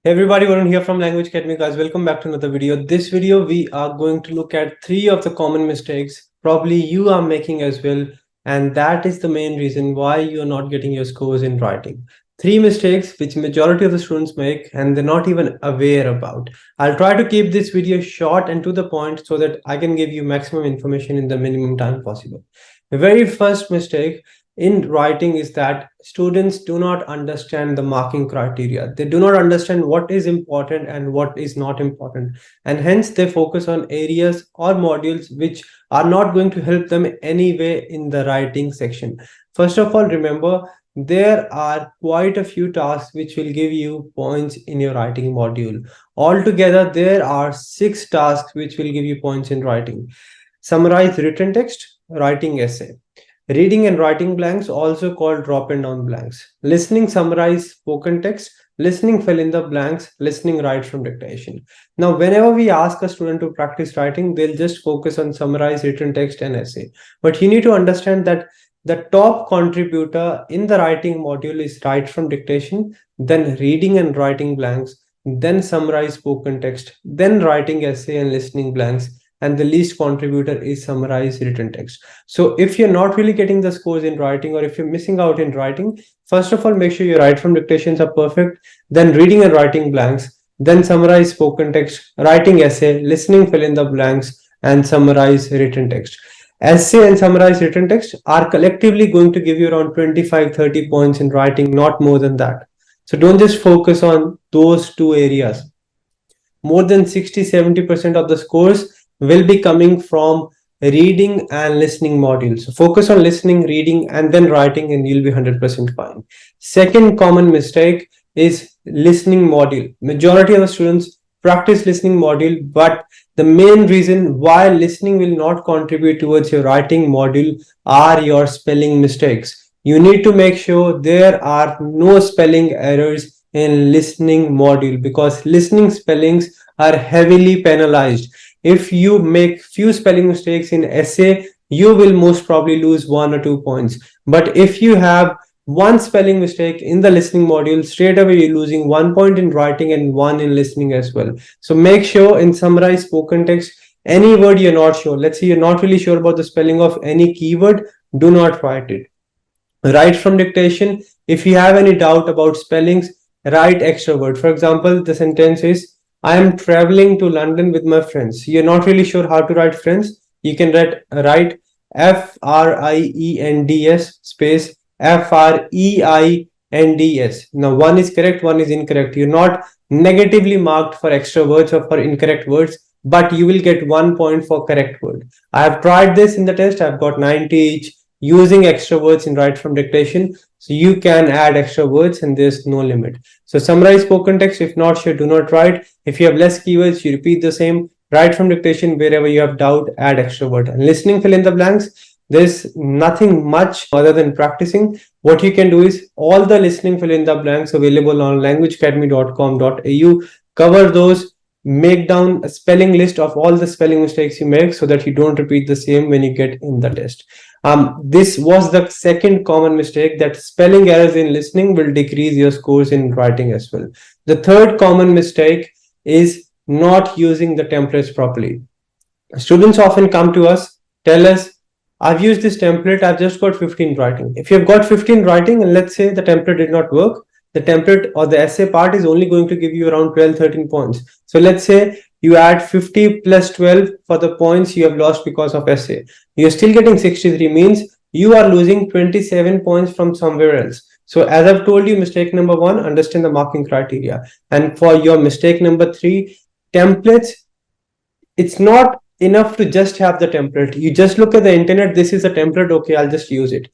Hey everybody, Varun here from 𝗙𝗿𝗀𝗀𝗀, guys. Welcome back to another video. This video, we are going to look at 3 of the common mistakes probably you are making as well. And that is the main reason why you're not getting your scores in writing. 3 mistakes which majority of the students make and they're not even aware about. I'll try to keep this video short and to the point so that I can give you maximum information in the minimum time possible. The very first mistake in writing is that students do not understand the marking criteria. They do not understand what is important and what is not important, and hence they focus on areas or modules which are not going to help them anyway in the writing section. First of all, remember there are quite a few tasks which will give you points in your writing module. Altogether, there are 6 tasks which will give you points in writing. Summarize written text, writing essay. Reading and writing blanks, also called drop and down blanks. Listening, summarize spoken text. Listening, fill in the blanks. Listening, write from dictation. Now, whenever we ask a student to practice writing, they'll just focus on summarize written text and essay. But you need to understand that the top contributor in the writing module is write from dictation, then reading and writing blanks, then summarize spoken text, then writing essay and listening blanks. And the least contributor is summarize written text. So if you're not really getting the scores in writing, or if you're missing out in writing, first of all, make sure your write from dictations are perfect, then reading and writing blanks, then summarize spoken text, writing essay, listening fill in the blanks, and summarize written text. Essay and summarize written text are collectively going to give you around 25-30 points in writing, not more than that. So don't just focus on those 2 areas. More than 60-70% of the scores will be coming from reading and listening modules. So focus on listening, reading, and then writing, and you'll be 100% fine. Second common mistake is listening module. Majority of the students practice listening module, but the main reason why listening will not contribute towards your writing module are your spelling mistakes. You need to make sure there are no spelling errors in listening module, because listening spellings are heavily penalized. If you make few spelling mistakes in essay, you will most probably lose 1 or 2 points. But if you have 1 spelling mistake in the listening module, straight away you're losing 1 point in writing and 1 in listening as well. So make sure in summarize spoken text, any word you're not sure, let's say you're not really sure about the spelling of any keyword, do not write it. Write from dictation. If you have any doubt about spellings, write extra word. For example, the sentence is, I am traveling to London with my friends. You're not really sure how to write friends. You can write FRIENDS space FREINDS. Now, one is correct, one is incorrect. You're not negatively marked for extra words or for incorrect words, but you will get 1 point for correct word. I have tried this in the test. I've got 90 each using extra words in write from dictation. So you can add extra words and there's no limit. So summarize spoken text. If not sure, do not write. If you have less keywords, you repeat the same. Write from dictation. Wherever you have doubt, add extra word. And listening, fill in the blanks. There's nothing much other than practicing. What you can do is all the listening fill in the blanks available on 𝗙𝗿𝗀𝗀𝗀𝗀com.au. Cover those. Make down a spelling list of all the spelling mistakes you make so that you don't repeat the same when you get in the test. This was the second common mistake, that spelling errors in listening will decrease your scores in writing as well. The third common mistake is not using the templates properly. Students often come to us, tell us, I've used this template, I've just got 15 writing. If you've got 15 writing and let's say the template did not work, the template or the essay part is only going to give you around 12-13 points. So let's say you add 50 plus 12 for the points you have lost because of essay. You're still getting 63, means you are losing 27 points from somewhere else. So as I've told you, mistake number 1, understand the marking criteria. And for your mistake number 3, templates, it's not enough to just have the template. You just look at the internet, this is a template, okay, I'll just use it.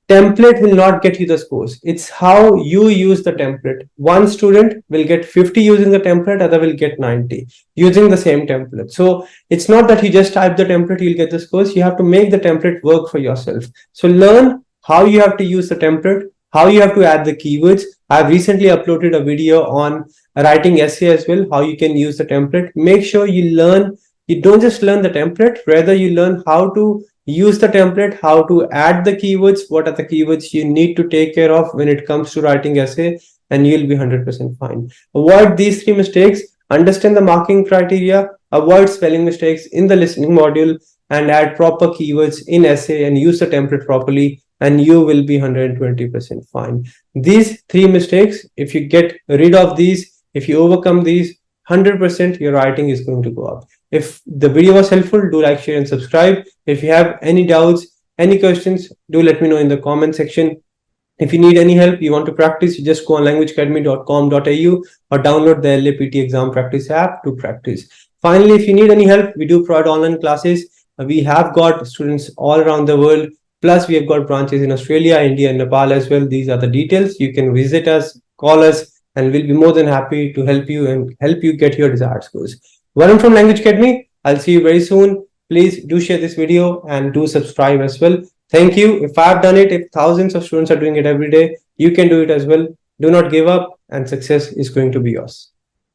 Template will not get you the scores. It's how you use the template. One student will get 50 using the template, other will get 90 using the same template. So it's not that you just type the template, you'll get the scores. You have to make the template work for yourself. So learn how you have to use the template, how you have to add the keywords. I've recently uploaded a video on writing essay as well, how you can use the template. Make sure you learn, you don't just learn the template, rather you learn how to use the template, how to add the keywords, what are the keywords you need to take care of when it comes to writing essay, and you'll be 100% fine. Avoid these 3 mistakes, understand the marking criteria, avoid spelling mistakes in the listening module, and add proper keywords in essay and use the template properly, and you will be 120% fine. These 3 mistakes, if you get rid of these, if you overcome these, 100% your writing is going to go up. If the video was helpful, do like, share, and subscribe. If you have any doubts, any questions, do let me know in the comment section. If you need any help, you want to practice, you just go on languageacademy.com.au or download the 𝗙𝗵𝗃 exam practice app to practice. Finally, if you need any help, we do provide online classes. We have got students all around the world. Plus, we have got branches in Australia, India, and Nepal as well. These are the details. You can visit us, call us, and we'll be more than happy to help you and help you get your desired scores. Varun from Language Academy. I'll see you very soon. Please do share this video and do subscribe as well. Thank you. If I've done it, if thousands of students are doing it every day, you can do it as well. Do not give up, and success is going to be yours.